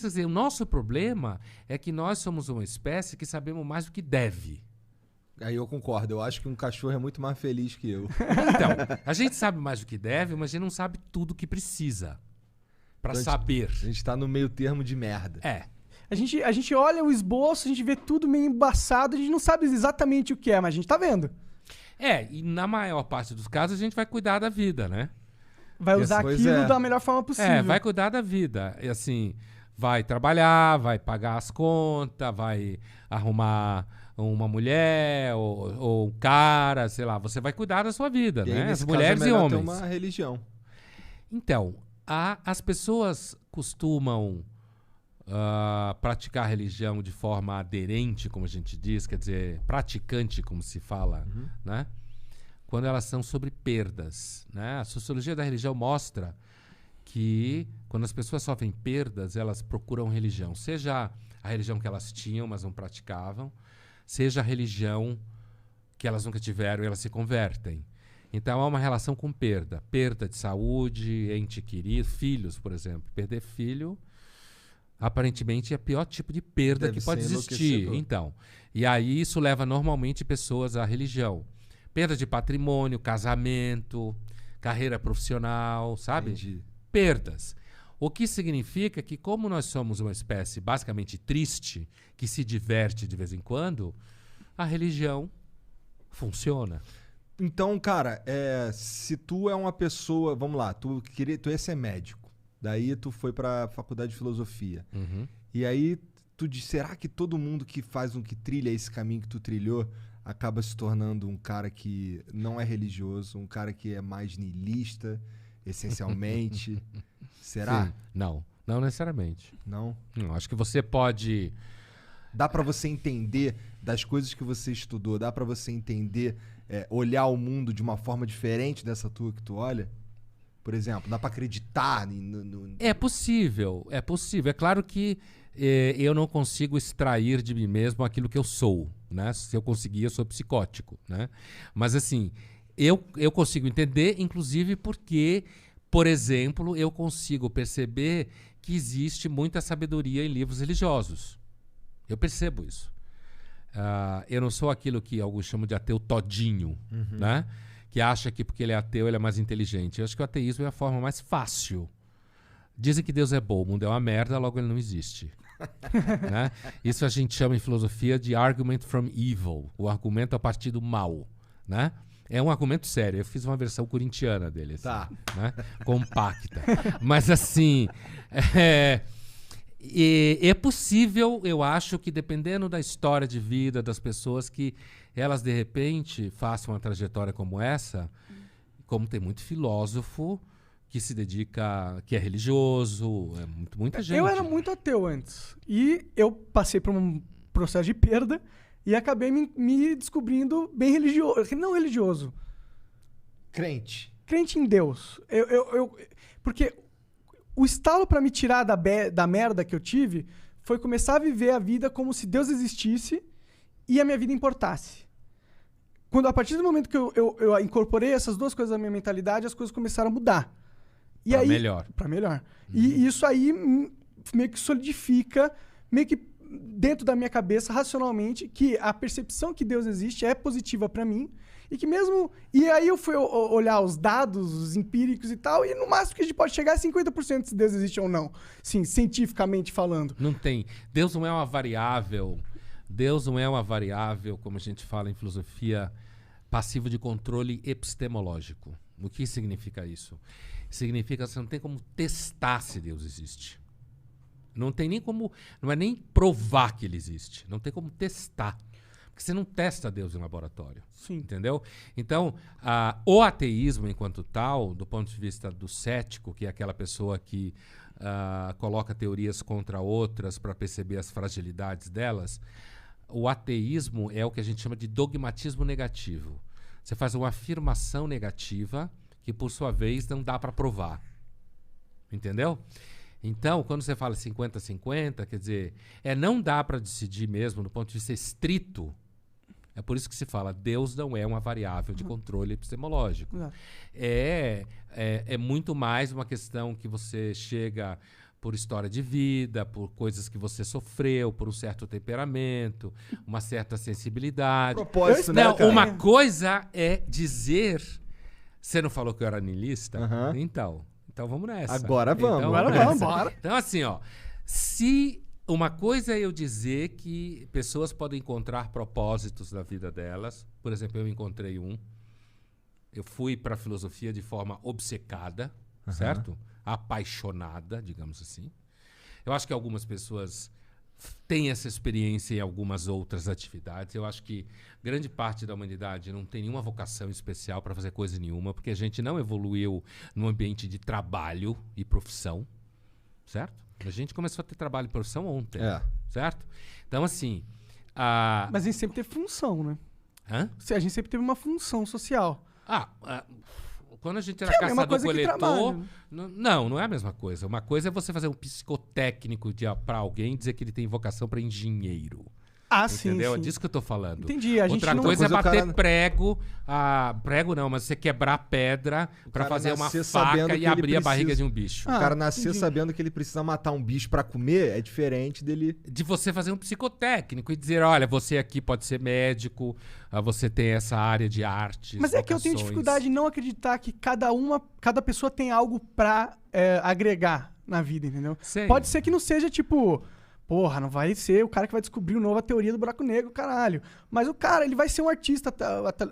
Quer dizer, o nosso problema é que nós somos uma espécie que sabemos mais do que deve. Aí eu concordo. Eu acho que um cachorro é muito mais feliz que eu. Então, a gente sabe mais do que deve, mas a gente não sabe tudo o que precisa para Então, saber. A gente tá no meio termo de merda. A gente olha o esboço, a gente vê tudo meio embaçado, a gente não sabe exatamente o que é, mas a gente tá vendo. E na maior parte dos casos a gente vai cuidar da vida, né? Vai usar Pois aquilo é. da melhor forma possível. Vai cuidar da vida. E assim, vai trabalhar, vai pagar as contas, vai arrumar uma mulher ou um cara, sei lá. Você vai cuidar da sua vida, E aí, né? nesse As caso, mulheres é e melhor homens. ter uma religião. Então, as pessoas costumam praticar religião de forma aderente, como a gente diz, quer dizer, praticante, como se fala, né? Quando elas são sobre perdas, né? A sociologia da religião mostra que quando as pessoas sofrem perdas, elas procuram religião. Seja a religião que elas tinham, mas não praticavam, seja a religião que elas nunca tiveram e elas se convertem. Então, há uma relação com perda. Perda de saúde, ente querido, filhos, por exemplo. Perder filho, aparentemente, é o pior tipo de perda Deve que pode ser existir. enlouquecedor. Então, e aí isso leva normalmente pessoas à religião. Perda de patrimônio, casamento, carreira profissional, sabe? Entendi. Perdas. O que significa que, como nós somos uma espécie basicamente triste, que se diverte de vez em quando, a religião funciona. Então, cara, se tu é uma pessoa... Vamos lá, tu ia ser médico. Daí tu foi pra faculdade de filosofia. E aí tu diz, será que todo mundo que trilha esse caminho que tu trilhou acaba se tornando um cara que não é religioso, um cara que é mais niilista, essencialmente? Será? Sim. Não necessariamente. Não? Não, acho que você pode... Dá pra você entender das coisas que você estudou, dá pra você entender, olhar o mundo de uma forma diferente dessa tua que tu olha? Por exemplo, dá pra acreditar no... É possível, é possível. É claro que eu não consigo extrair de mim mesmo aquilo que eu sou, né? Se eu conseguir, eu sou psicótico, né? Mas assim, eu consigo entender, inclusive porque, por exemplo, eu consigo perceber que existe muita sabedoria em livros religiosos. Eu percebo isso. Eu não sou aquilo que alguns chamam de ateu todinho, né? Que acha que porque ele é ateu ele é mais inteligente. Eu acho que o ateísmo é a forma mais fácil. Dizem que Deus é bom, o mundo é uma merda, logo ele não existe. Né? Isso a gente chama em filosofia de argument from evil, o argumento a partir do mal. Né? É um argumento sério. Eu fiz uma versão corintiana dele. Assim, Tá. né? Compacta. Mas assim... é possível, eu acho, que dependendo da história de vida das pessoas, que elas de repente façam uma trajetória como essa, como tem muito filósofo que se dedica, que é religioso, muita gente. Eu era muito ateu antes. E eu passei por um processo de perda e acabei me descobrindo bem religioso. Não religioso. Crente. Crente em Deus. Porque o estalo pra me tirar da merda que eu tive foi começar a viver a vida como se Deus existisse e a minha vida importasse. A partir do momento que eu incorporei essas duas coisas na minha mentalidade, as coisas começaram a mudar. E Pra aí, melhor. Pra melhor. E isso aí meio que solidifica, meio que dentro da minha cabeça, racionalmente, que a percepção que Deus existe é positiva pra mim. E que mesmo... E aí eu fui olhar os dados, os empíricos e tal, e no máximo que a gente pode chegar é 50% se Deus existe ou não. Sim, cientificamente falando. Não tem. Deus não é uma variável. Deus não é uma variável, como a gente fala em filosofia, passivo de controle epistemológico. O que significa isso? Significa que você não tem como testar se Deus existe. Não tem nem como... Não é nem provar que ele existe. Não tem como testar. Porque você não testa Deus em laboratório. Sim. Entendeu? Então, o ateísmo, enquanto tal, do ponto de vista do cético, que é aquela pessoa que coloca teorias contra outras para perceber as fragilidades delas, o ateísmo é o que a gente chama de dogmatismo negativo. Você faz uma afirmação negativa que, por sua vez, não dá para provar. Entendeu? Então, quando você fala 50-50, quer dizer, não dá para decidir mesmo do ponto de vista estrito. É por isso que se fala, Deus não é uma variável de controle epistemológico. Exato. É muito mais uma questão que você chega por história de vida, por coisas que você sofreu, por um certo temperamento, uma certa sensibilidade. Propósito, né, Não, cara? uma coisa é dizer... Você não falou que eu era niilista? Aham. Então vamos nessa. Agora vamos. Então, Agora nessa. vamos, bora. Então, assim, ó. Se uma coisa é eu dizer que pessoas podem encontrar propósitos na vida delas, por exemplo, eu encontrei um. Eu fui para a filosofia de forma obcecada, certo? Apaixonada, digamos assim. Eu acho que algumas pessoas têm essa experiência em algumas outras atividades. Eu acho que grande parte da humanidade não tem nenhuma vocação especial para fazer coisa nenhuma, porque a gente não evoluiu no ambiente de trabalho e profissão, certo? A gente começou a ter trabalho e profissão ontem, certo? Então, assim... Mas a gente sempre teve função, né? Hã? A gente sempre teve uma função social. Quando a gente era Que é a mesma coisa que caçador-coletor... trabalho, né? Não é a mesma coisa. Uma coisa é você fazer um psicotécnico para alguém e dizer que ele tem vocação para engenheiro. Sim, Entendeu? sim. É disso que eu tô falando. Entendi. Outra não... coisa é Uma coisa bater o cara- prego. Prego não, mas você quebrar pedra para cara fazer uma nascer sabendo faca que e ele abrir a precisa. barriga de um bicho. O cara Ah, nascer entendi. sabendo que ele precisa matar um bicho pra comer é diferente dele... De você fazer um psicotécnico e dizer, olha, você aqui pode ser médico, você tem essa área de artes, Mas é que eu tenho vocações. dificuldade em não acreditar que cada pessoa tem algo pra agregar na vida, entendeu? Sei. Pode ser que não seja tipo, porra, não vai ser o cara que vai descobrir uma nova teoria do buraco negro, caralho. Mas o cara, ele vai ser um artista.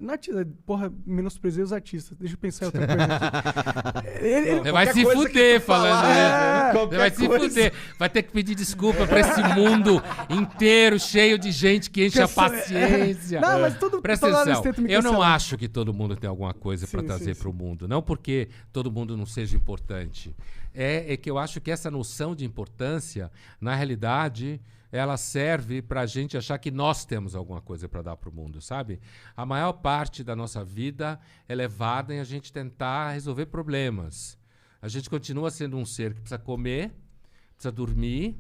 Não artista, porra, menosprezei os artistas. Deixa eu pensar em outra coisa aqui. Você vai Qualquer se coisa que fuder tu falando falar, isso. qualquer Você vai se coisa. fuder. Vai ter que pedir desculpa pra esse mundo inteiro, cheio de gente que enche a paciência. Não, mas Presta toda hora atenção. eles tentam me Eu não cancelar. acho que todo mundo tem alguma coisa pra Sim, trazer sim, pro mundo. Não porque todo mundo não seja importante. É que eu acho que essa noção de importância, na realidade, ela serve pra gente achar que nós temos alguma coisa pra dar pro mundo, sabe? A maior parte da nossa vida é levada em a gente tentar resolver problemas. A gente continua sendo um ser que precisa comer, precisa dormir,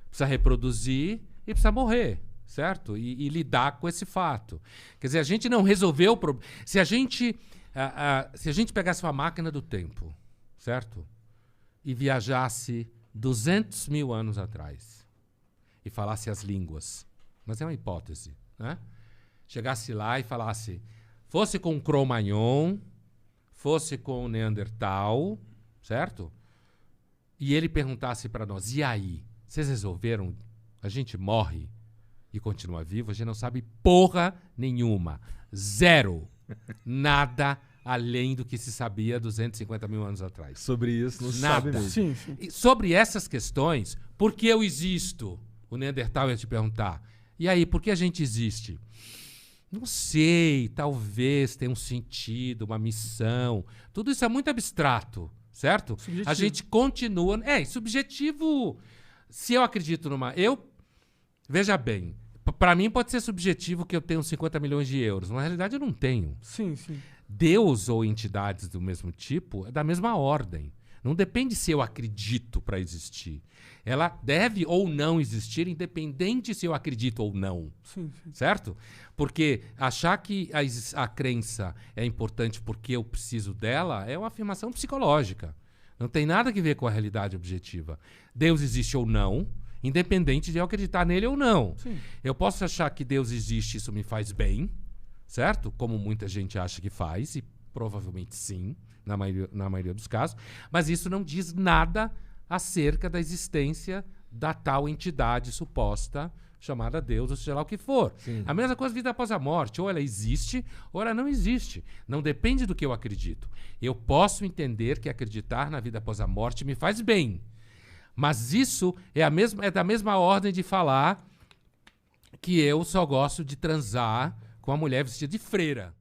precisa reproduzir e precisa morrer, certo? E lidar com esse fato. Quer dizer, a gente não resolveu o problema. Se a gente pegasse uma máquina do tempo, certo? E viajasse 200 mil anos atrás e falasse as línguas, mas é uma hipótese, né? Chegasse lá e falasse, fosse com Cro-Magnon, fosse com Neandertal, certo? E ele perguntasse para nós, e aí? Vocês resolveram? A gente morre e continua vivo? A gente não sabe porra nenhuma. Zero. Nada além do que se sabia 250 mil anos atrás. Sobre isso, não se Nada. sabe mesmo. Sim, sim. E sobre essas questões, por que eu existo? O Neandertal ia te perguntar. E aí, por que a gente existe? Não sei, talvez tenha um sentido, uma missão. Tudo isso é muito abstrato, certo? Subjetivo. A gente continua... subjetivo... Se eu acredito numa... Veja bem, para mim pode ser subjetivo que eu tenho 50 milhões de euros. Na realidade, eu não tenho. Sim, sim. Deus ou entidades do mesmo tipo é da mesma ordem. Não depende se eu acredito para existir. Ela deve ou não existir, independente se eu acredito ou não. Sim, sim. Certo? Porque achar que a crença é importante porque eu preciso dela é uma afirmação psicológica. Não tem nada a ver com a realidade objetiva. Deus existe ou não, independente de eu acreditar nele ou não. Sim. Eu posso achar que Deus existe, isso me faz bem, certo? Como muita gente acha que faz, e provavelmente sim, na maioria dos casos, mas isso não diz nada acerca da existência da tal entidade suposta chamada Deus, ou seja lá o que for. Sim. A mesma coisa vida após a morte, ou ela existe, ou ela não existe. Não depende do que eu acredito. Eu posso entender que acreditar na vida após a morte me faz bem, mas isso é da mesma ordem de falar que eu só gosto de transar com a mulher vestida de freira.